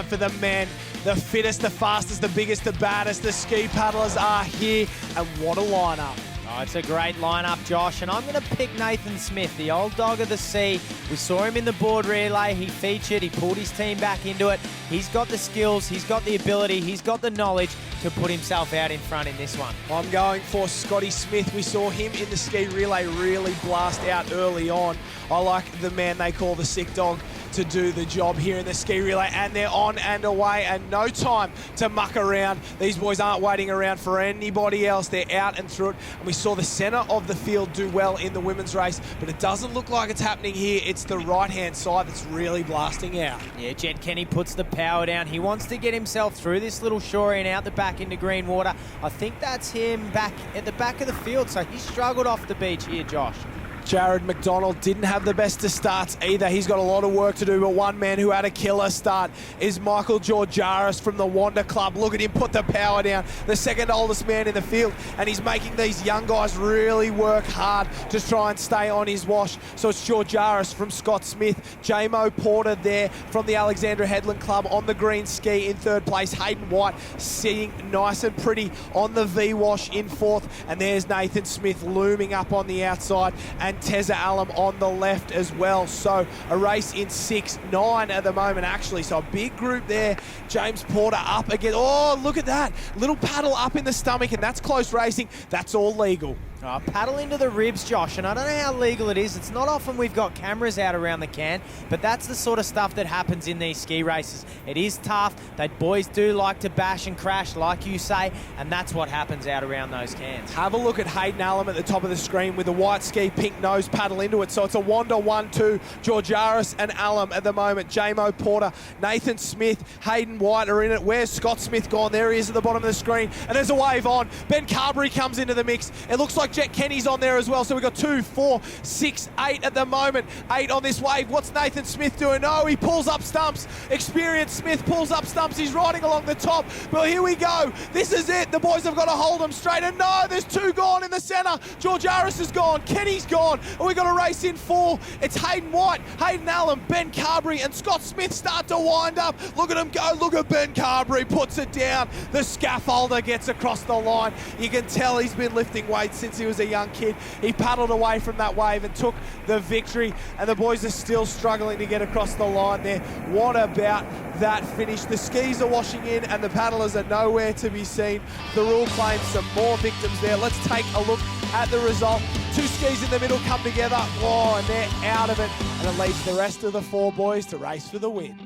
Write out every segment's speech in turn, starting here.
For the men, the fittest, the fastest, the biggest, the baddest, the ski paddlers are here, and what a lineup. Oh, it's a great lineup, Josh, and I'm going to pick Nathan Smith, the old dog of the sea. We saw him in the board relay. He featured, he pulled his team back into it. He's got the skills, he's got the ability, he's got the knowledge to put himself out in front in this one. I'm going for Scotty Smith. We saw him in the ski relay really blast out early on. I like the man they call the sick dog to do the job here in the ski relay, and they're on and away, and no time to muck around. These boys aren't waiting around for anybody else. They're out and through it, and we saw the centre of the field do well in the women's race, but it doesn't look like it's happening here. It's the right-hand side that's really blasting out. Yeah, Jed Kenny puts the power down. He wants to get himself through this little shorey and out the back into green water. I think that's him back at the back of the field, so he struggled off the beach here, Josh. Jared McDonald didn't have the best of starts either. He's got a lot of work to do, but one man who had a killer start is Michael Georgiaris from the Wanda Club. Look at him put the power down, the second oldest man in the field, and he's making these young guys really work hard to try and stay on his wash. So it's Georgiaris from Scott Smith, J-Mo Porter there from the Alexandra Headland Club on the green ski in third place. Hayden White sitting nice and pretty on the V-wash in fourth, and there's Nathan Smith looming up on the outside, and Teza Allam on the left as well. So a race in 6-9 at the moment, actually. So a big group there. James Porter up again. Oh, look at that. Little paddle up in the stomach, and that's close racing. That's all legal. Oh, paddle into the ribs, Josh, and I don't know how legal it is. It's not often we've got cameras out around the can, but that's the sort of stuff that happens in these ski races. It is tough. They boys do like to bash and crash, like you say, and that's what happens out around those cans. Have a look at Hayden Allam at the top of the screen with the white ski, pink nose paddle into it. So it's a Wanda 1-2. Georgiaris and Allam at the moment. J-Mo Porter, Nathan Smith, Hayden White are in it. Where's Scott Smith gone? There he is at the bottom of the screen, and there's a wave on. Ben Carberry comes into the mix. It looks like Jet Kenny's on there as well. So we've got 2, 4, 6, 8 at the moment. 8 on this wave. What's Nathan Smith doing? No, he pulls up stumps. Experienced Smith pulls up stumps. He's riding along the top. Well, here we go. This is it. The boys have got to hold them straight. And no, there's 2 gone in the centre. Georgiaris is gone. Kenny's gone. And we've got a race in 4. It's Hayden White, Hayden Allam, Ben Carberry, and Scott Smith start to wind up. Look at him go. Look at Ben Carberry. Puts it down. The scaffolder gets across the line. You can tell he's been lifting weights since he was a young kid. He paddled away from that wave and took the victory, and the boys are still struggling to get across the line there. What about that finish? The skis are washing in and the paddlers are nowhere to be seen. Thirroul claims some more victims there. Let's take a look at the result. 2 skis in the middle come together. Oh, and they're out of it, and it leaves the rest of the 4 boys to race for the win.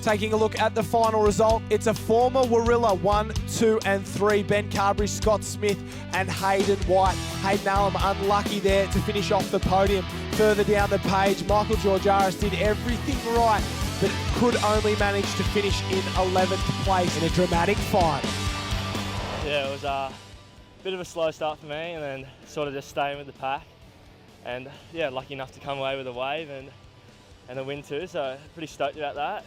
Taking a look at the final result, it's a former Warilla 1, 2, and 3. Ben Carberry, Scott Smith, and Hayden White. Hayden Allam unlucky there to finish off the podium. Further down the page, Michael Georgiaris did everything right, but could only manage to finish in 11th place in a dramatic final. Yeah, it was a bit of a slow start for me, and then sort of just staying with the pack. And yeah, lucky enough to come away with a wave and a win too, so pretty stoked about that.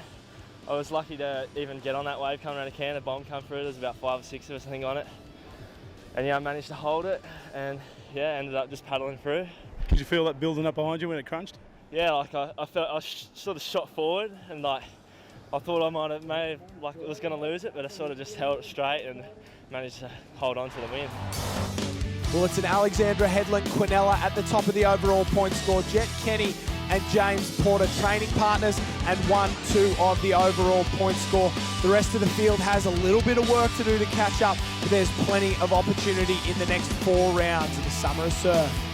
I was lucky to even get on that wave coming around a can. A bomb come through. There's about 5 or 6 of us, I think, on it. And yeah, I managed to hold it, and yeah, ended up just paddling through. Did you feel that building up behind you when it crunched? Yeah, like I felt I sort of shot forward, and like I thought I may have was going to lose it, but I sort of just held it straight and managed to hold on to the win. Well, it's an Alexandra Headland Quinella at the top of the overall point score. Jet Kenny and James Porter training partners, and 1, 2 of the overall point score. The rest of the field has a little bit of work to do to catch up, but there's plenty of opportunity in the next 4 rounds of the Summer of Surf.